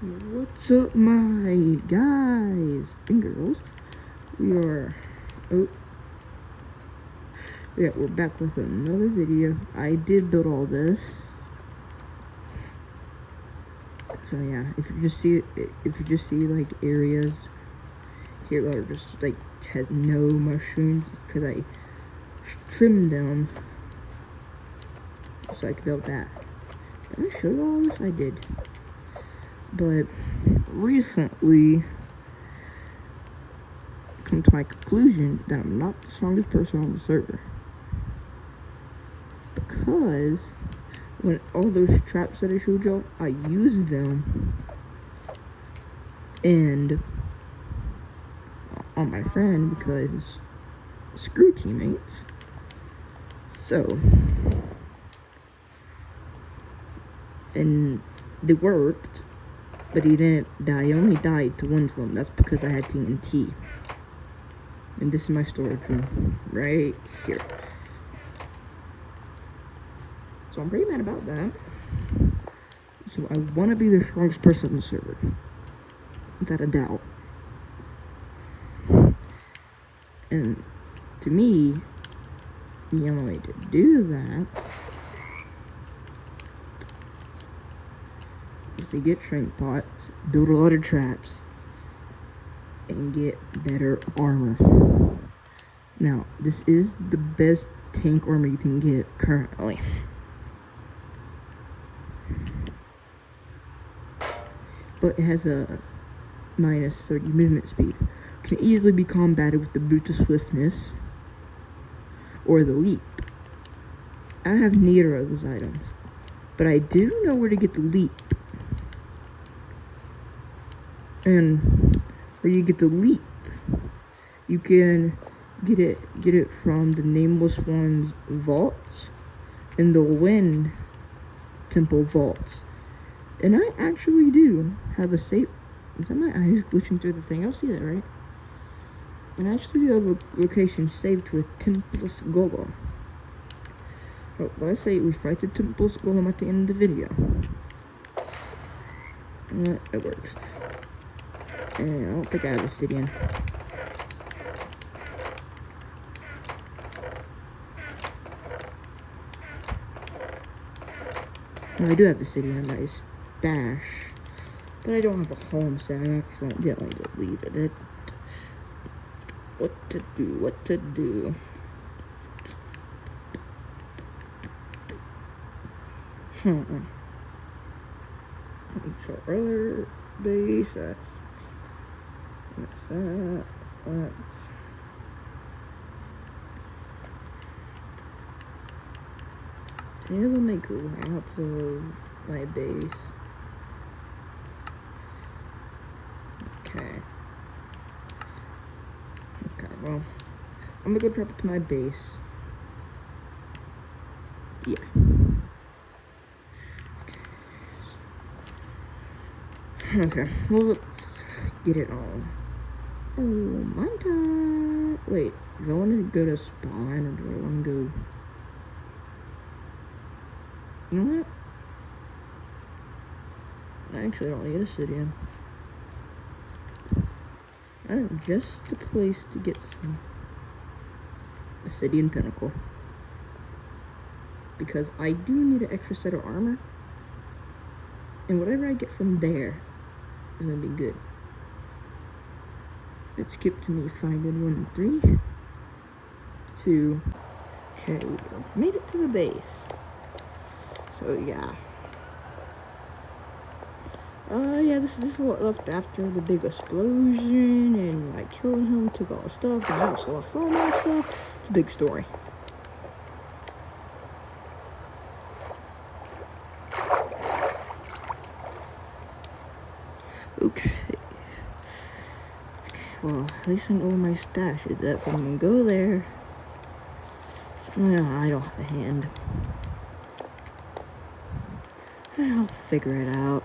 What's up, my guys and girls? We're back with another video. I did build all this, so yeah. If you just see like areas here that are just like has no mushrooms, it's because I trimmed them so I could build that. Did I show you all this? I did. But recently, come to my conclusion that I'm not the strongest person on the server, because when all those traps that I showed y'all, I used them and on my friend because screw teammates. So, and they worked, but he didn't die. He only died to one of them. That's because I had TNT. And this is my storage room right here. So I'm pretty mad about that. So I want to be the strongest person on the server, without a doubt. And to me, the only way to do that is to get shrink pots, build a lot of traps, and get better armor. Now, this is the best tank armor you can get currently. But it has a minus 30 movement speed. Can easily be combated with the boot of swiftness or the leap. I have neither of those items, but I do know where to get the leap. And where you get the leap, you can get it from the Nameless One's vaults and the Wind Temple vaults. And I actually do have a save. Is that my eyes glitching through the thing? I'll see that, right? And I actually do have a location saved with Temple's Golem. Oh, but I say we fight the Temple's Golem at the end of the video. And it works. And I don't think I have obsidian. No, I do have obsidian in my stash, but I don't have a homestead. I accidentally deleted it. What to do? It's our other base. That's that. I need to make wraps of my base. Okay, well, I'm gonna go drop it to my base. Yeah. Okay, well, let's get it on. Oh, my god. Wait, do I want to go to spawn or do I want to go? You know what? I actually don't need a obsidian. I am just the place to get some obsidian pinnacle. Because I do need an extra set of armor. And whatever I get from there is going to be good. Let's skip to me finding 1 and 3. 2. Okay, we made it to the base. So yeah. Yeah, this is what left after the big explosion, and I killed him, took all his stuff, and I also lost all my stuff. It's a big story. Okay. Well, at least I know where my stash is at, so I'm gonna go there. I don't have a hand. I'll figure it out.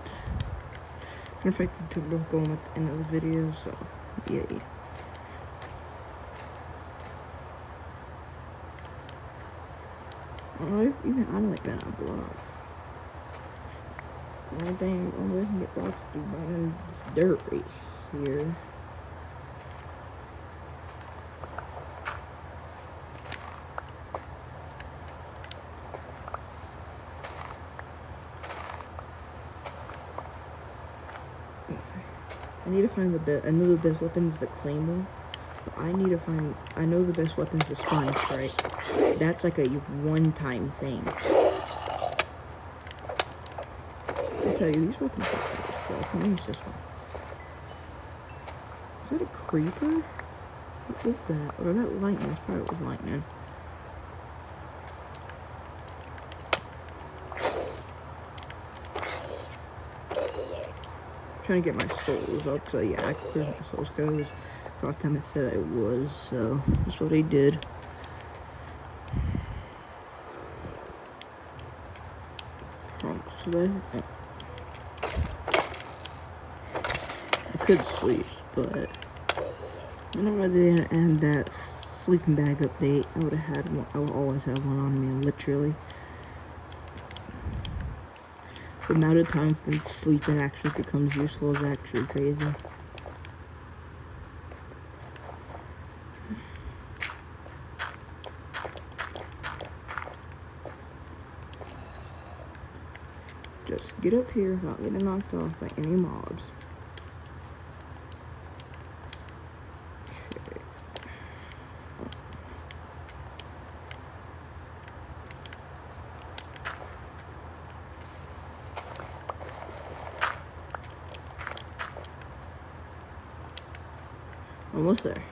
I'm gonna fight the Temple Golem at the end of the video, so yay. I don't like that on blocks. Only way I can get blocks to do mining this dirt right here. I need to find the best. I know the best weapon is the claymore, but I need to find. I know the best weapon is the sponge strike. That's like a one-time thing. I tell you, these weapons are cool. I can use this one. Is that a creeper? What is that? Or that lightning? I thought it was lightning. Trying to get my souls up, so yeah, I cleared my souls because last time I said I was, so that's what I did. Prompts today. I could sleep, but whenever I didn't end that sleeping bag update, I would have had one. I would always have one on me, literally. The amount of time when sleeping actually becomes useful is actually crazy. Just get up here without getting knocked off by any mobs. Okay. Almost there.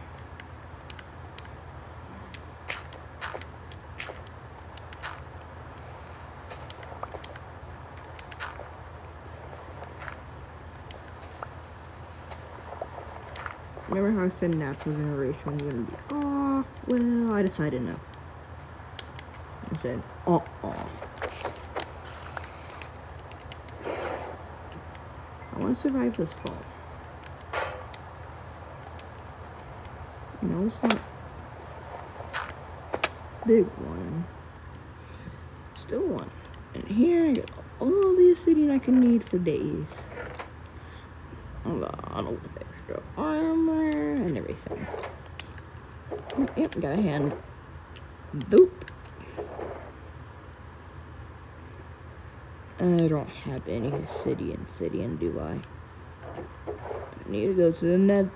Remember how I said natural generation was gonna be off? Well, I decided no. I said, I want to survive this fall. No, it's not big one. Still one. And here I got all the obsidian I can need for days. A lot with extra armor and everything. Yep, got a hand. Boop. I don't have any obsidian, do I? I need to go to the Nether.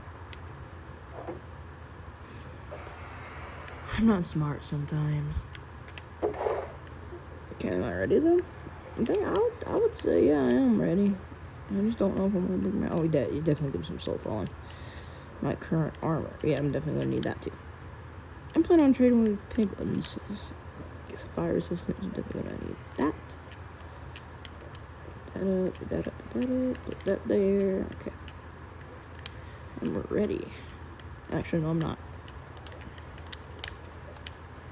I'm not smart sometimes. Okay, am I ready though? I think I would say yeah, I am ready. I just don't know if I'm gonna bring my. Oh, you definitely give some soul falling. My current armor. Yeah, I'm definitely gonna need that too. I'm planning on trading with penguins. Guess fire resistance is definitely gonna need that. Put that up, put that there. Okay. And we're ready. Actually, no, I'm not.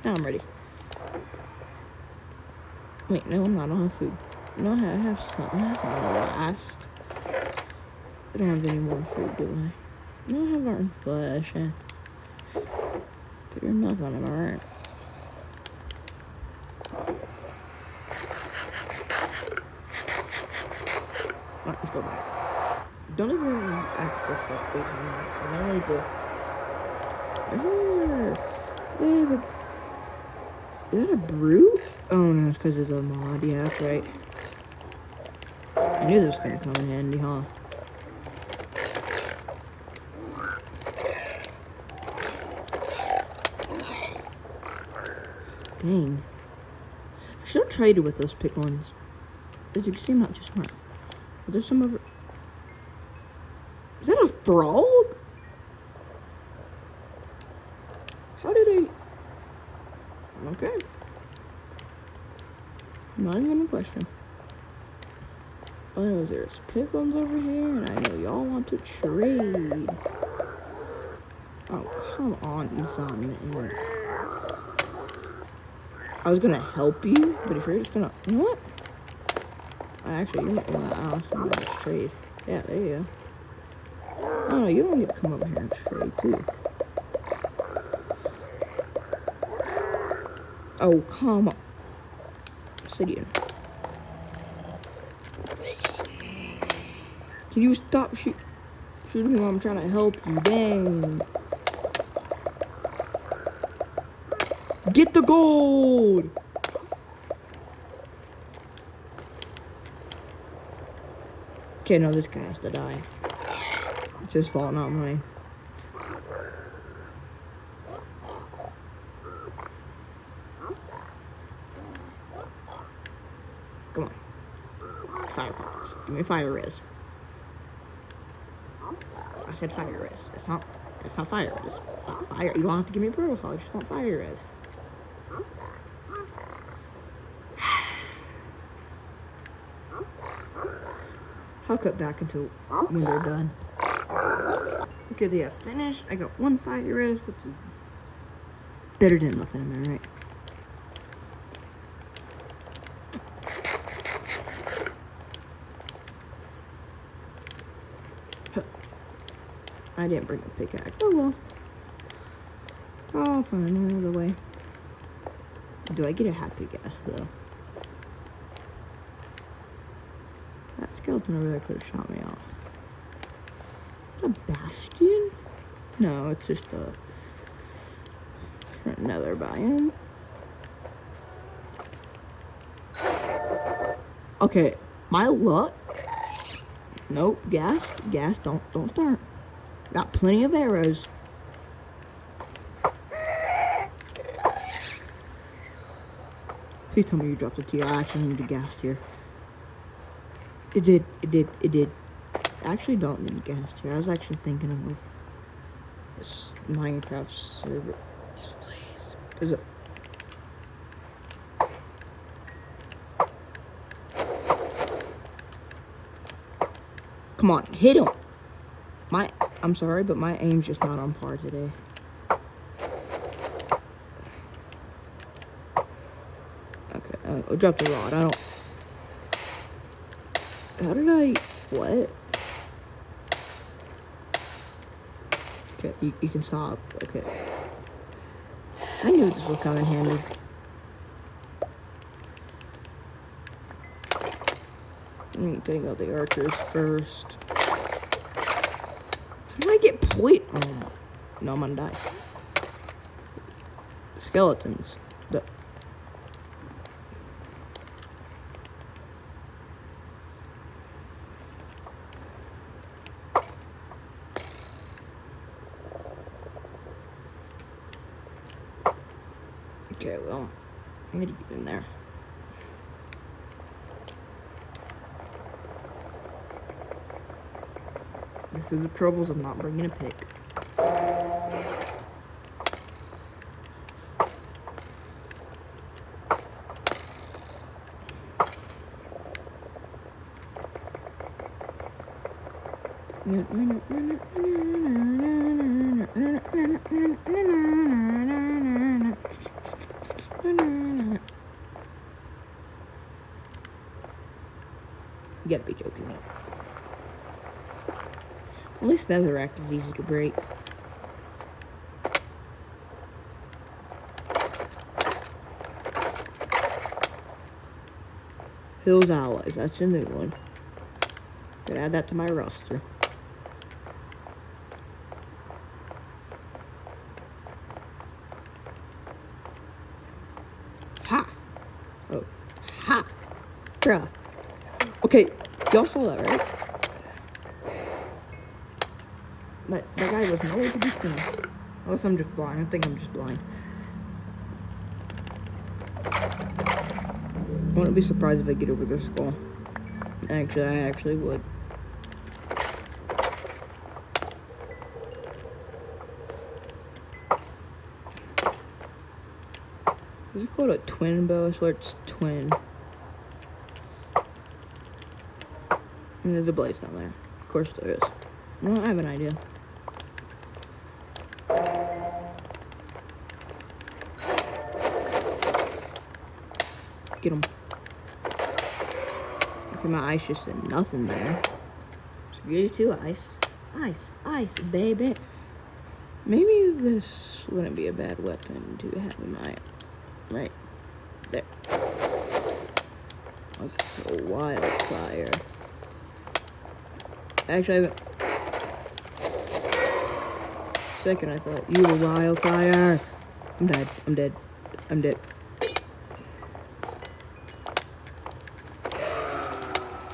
Now I'm ready. Wait, no, I'm not. I don't have food. No, I have some. I have more last. I don't have any more food, do I? No, I have iron flesh. But you're nothing, am I right? Alright, let's go back. Don't even access that page anymore. And I like this. Is that a brute? Oh no, it's because it's a mod. Yeah, that's right. I knew this was gonna come in handy, huh? Dang. I should have traded with those piglins. As you can see, I'm not too smart. But there's some over. Is that a frog? How did I? Okay. Not even a question. I know there's piglins over here, and I know y'all want to trade. Oh, come on, man. I was gonna help you, but if you're just gonna, you know what? Actually, you're not gonna ask. I'm gonna just trade. Yeah, there you go. Oh, you don't get to come over here and trade too. Oh, come on, obsidian. Can you stop shooting me while I'm trying to help you? Dang. Get the gold! Okay, no, this guy has to die. It's his fault, not mine. Come on. Fire pots. Give me fire res. I said fire res. That's not fire res. It's not fire. You don't have to give me protocol. I just want fire res. I'll cut back until when they're done. Okay, they have finished. I got 1 fire res, which is better than nothing, am I right? I didn't bring a pickaxe. Oh well. I'll find another way. Do I get a hat pickaxe though? That skeleton over there could have shot me off. A bastion? No, it's just a different nether biome. Okay, my luck. Nope, gas, don't start. Got plenty of arrows. Please tell me you dropped a tier. I actually need a gas tier. It did. I actually don't need a gas tier. I was actually thinking of this Minecraft server. This place. There's a... Come on, hit him. I'm sorry, but my aim's just not on par today. Okay, I dropped a rod. I don't... How did I... What? Okay, you can stop. Okay. I knew this would come in handy. Let me take out the archers first. How did I get point? Oh, no, I'm gonna die. Skeletons. Okay, well, I need to get in there. This is the troubles of not bringing a pick. You gotta be joking me. At least netherrack is easy to break. Hills Allies, that's a new one. Gotta add that to my roster. Ha! Oh. Ha! Bruh. Okay, y'all saw that, right? That guy was nowhere to be seen. Unless I'm just blind. I think I'm just blind. I wouldn't be surprised if I get over their skull. Actually, I actually would. Is it called a twin bow? I swear it's twin. And there's a blaze down there. Of course there is. No, I have an idea. Get him. Okay, my ice just did nothing there. Screw you too, ice. Ice, baby. Maybe this wouldn't be a bad weapon to have in my... Right there. Okay, wildfire. Actually, second I thought you were wildfire. I'm dead. I'm dead. I'm dead.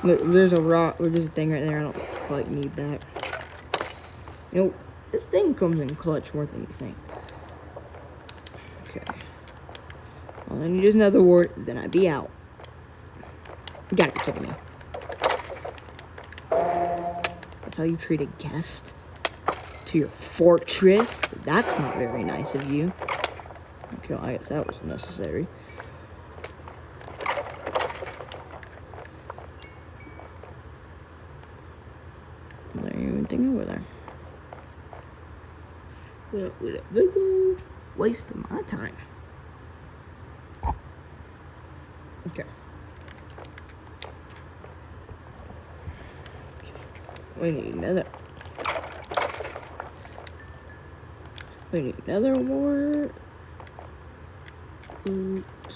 Look, there's a rock. There's a thing right there. I don't quite need that. You know, this thing comes in clutch more than you think. Okay. All I need is another wart, then I'd be out. You gotta be kidding me. That's how you treat a guest? To your fortress? That's not very nice of you. Okay, well, I guess that was necessary. Is there anything over there? Well, with a big old waste of my time. Okay. We need another. We need another wart. Oops.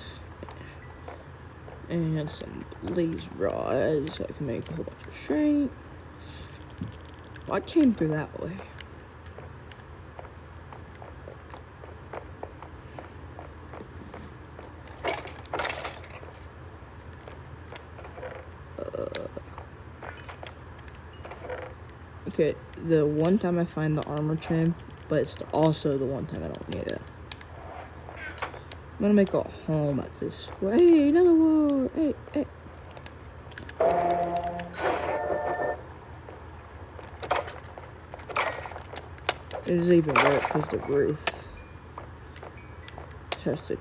And some blaze rods so I can make a whole bunch of shank. Well, I came through that way. Okay, the one time I find the armor trim, but it's also the one time I don't need it. I'm gonna make a home at this. Hey, another wall! Hey, hey. It doesn't even work because the roof has to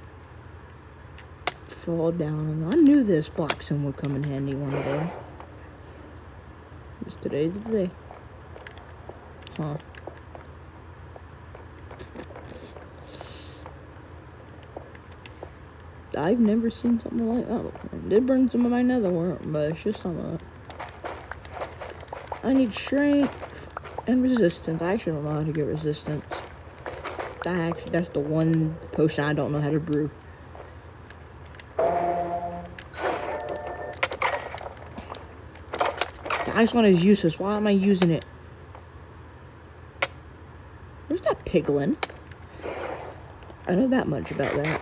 fall down. And I knew this blacksmith would come in handy one day. It's today's the day. Huh. I've never seen something like that. I did burn some of my nether wart, but it's just some of it. I need strength and resistance. I actually don't know how to get resistance. That's the one potion I don't know how to brew. The ice one is useless. Why am I using it? Where's that piglin? I know that much about that.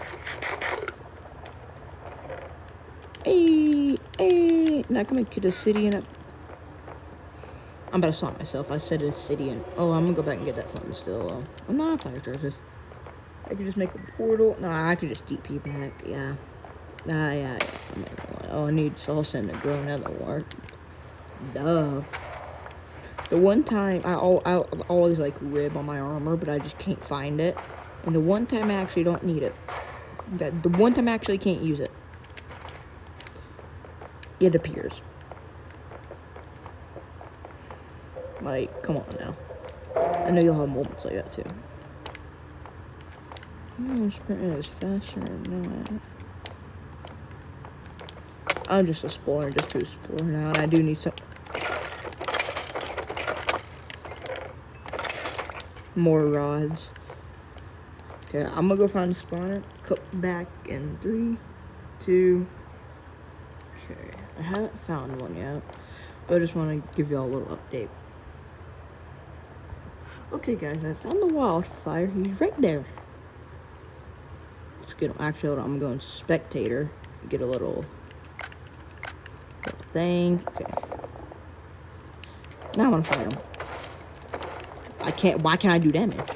Hey, hey. Now come and get a city in it. I'm about to stop myself. I said a city in. Oh, I'm gonna go back and get that flint still. I'm not a fire charges. I could just make a portal. No, I could just DP back. Yeah. Yeah. Oh, I need soul sand to grow another wart. Duh. The one time I always like rib on my armor, but I just can't find it. And the one time I actually don't need it. The one time I actually can't use it. It appears. Like, come on now. I know you'll have moments like that too. I'm sprinting is faster than that. I'm just exploring, just to explore now, and I do need some more rods. Okay, I'm gonna go find a spawner. Come back in 3, 2. Okay, I haven't found one yet, but I just want to give y'all a little update. Okay, guys, I found the wildfire. He's right there. Let's get him. Actually, I'm going to spectator. Get a little thing. Okay. Now I want to fight him. I can't. Why can't I do damage?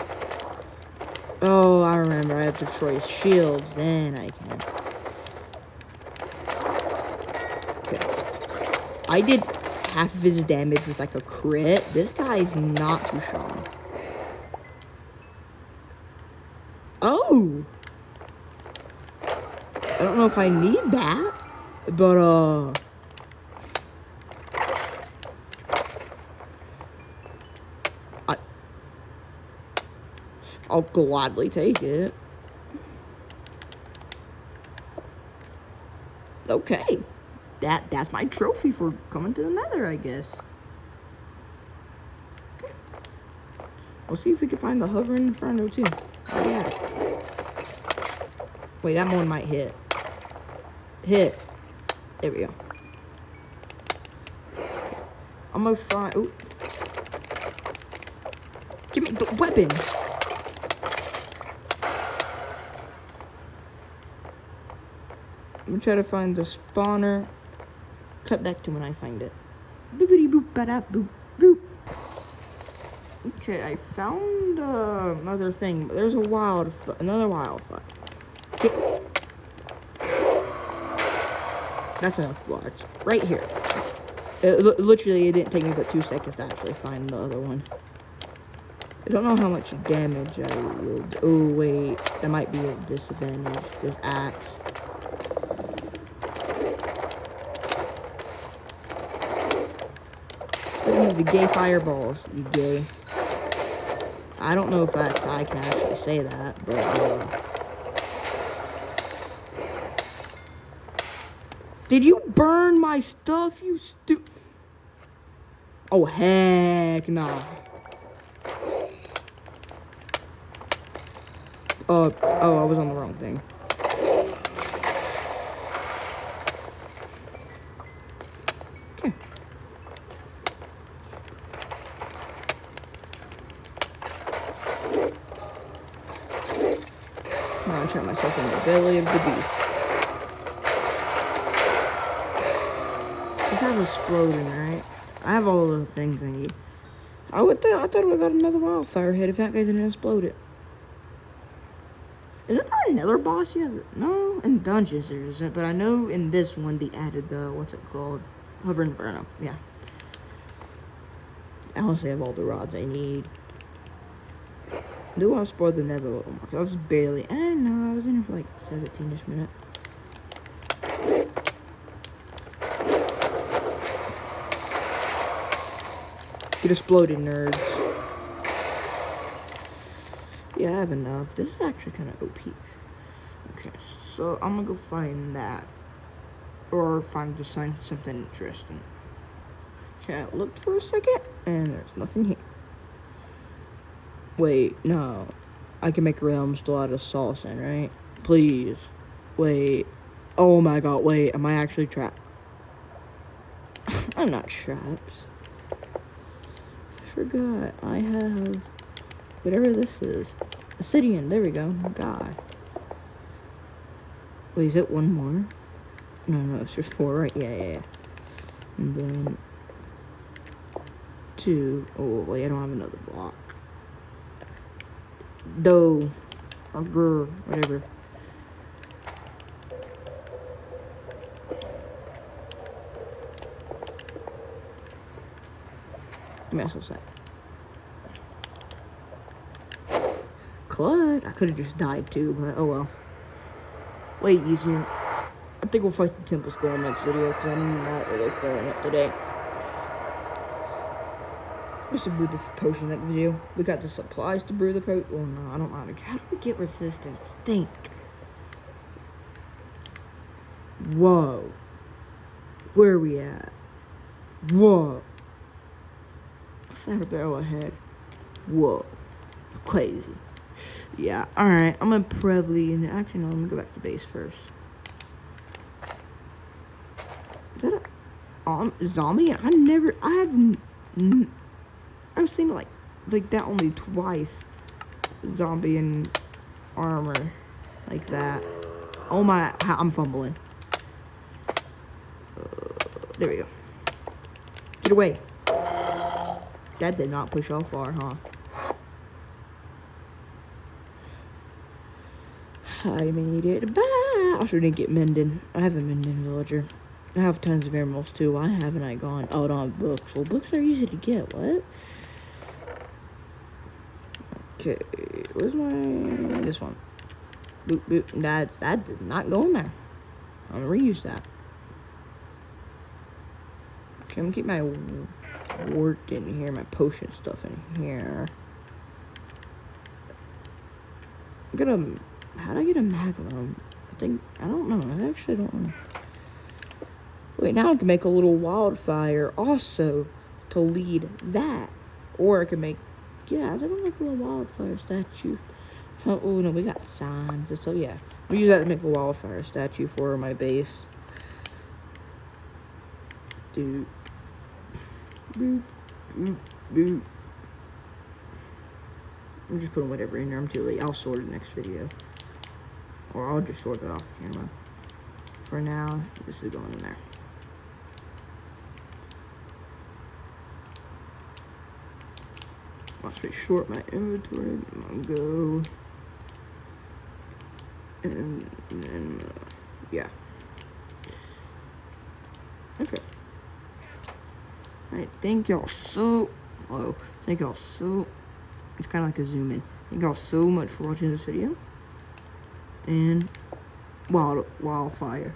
Oh, I remember. I have to destroy his shields. Then I can. Okay. I did half of his damage with like a crit. This guy's not too strong. Oh! I don't know if I need that, but I'll gladly take it. Okay. That's my trophy for coming to the Nether, I guess. Okay. We'll see if we can find the hovering inferno too. Oh, yeah. Wait, that one might hit. Hit. There we go. I'm gonna find. Ooh. Give me the weapon. I'm gonna try to find the spawner. Cut back to when I find it. Boopity boop ba boop boop. Okay, I found another thing. There's a another wildfire. Okay. That's enough blocks. Right here. Literally, it didn't take me but 2 seconds to actually find the other one. I don't know how much damage I will do. Oh, wait. That might be a disadvantage. This axe. Use the gay fireballs, you gay. I don't know if I can actually say that, but did you burn my stuff, you Oh, heck nah. Oh, I was on the wrong thing. Okay. I'm gonna turn myself in the belly of the beast. This has exploding, right? I have all of the things I need. I thought we got another wildfire hit if that guy didn't explode it. Isn't there another boss yet? No, in Dungeons there isn't, but I know in this one they added the, what's it called? Hover Inferno, yeah. I honestly have all the rods I need. I do want to spoil the Nether a little more, because I was barely, no, I was in it for like 17-ish minutes. Get exploded, nerds. Yeah, I have enough. This is actually kind of OP. Okay, so I'm gonna go find that. Or find just something interesting. Okay, I looked for a second, and there's nothing here. Wait, no. I can make realms still out of sauce in, right? Please. Wait. Oh my god, wait. Am I actually trapped? I'm not trapped. I forgot. I have whatever this is. Obsidian. There we go. God. Wait, is it one more? No, it's just 4, right? Yeah. And then 2. Oh, wait, I don't have another block. Dough. Or grr, whatever. Give me a sec. Clud? I could have just died too, but oh well. Way easier. I think we'll fight the Temple Skull next video, because I'm not really feeling it today. We should brew the potion next video. We got the supplies to brew the potion. Well, no, I don't mind. How do we get resistance? Think. Whoa. Where are we at? Whoa. What's that a barrel ahead? Whoa. Crazy. Yeah, alright. I'm gonna probably... Actually, no, I'm gonna go back to base first. Is that a zombie? I've seen it like that only twice. Zombie in armor like that. Oh my, I'm fumbling. There we go. Get away. That did not push off far, huh? I made it back. I also didn't get Mendon. I have a Mendon villager. I have tons of emeralds too. Why haven't I gone out on books? Well, books are easy to get. What? Okay, where's my... This one. Boop, boop. That does not go in there. I'm gonna reuse that. Okay, I'm gonna keep my wort in here, my potion stuff in here. How'd I get a magnum? I don't know. I actually don't know. Wait, now I can make a little wildfire also to lead that. Or I can make, yeah, I think I'll make a little wildfire statue. Oh, no, we got signs and stuff, yeah. We'll use that to make a wildfire statue for my base. Dude. Boop, boop. Boo. I'm just putting whatever in there. I'm too late. I'll sort it next video. Or I'll just sort it off camera. For now, this is going in there. Must be short my inventory. Go. And then, yeah. Okay. Alright, thank y'all so... Whoa. Thank y'all so... It's kind of like a zoom in. Thank y'all so much for watching this video. And wildfire.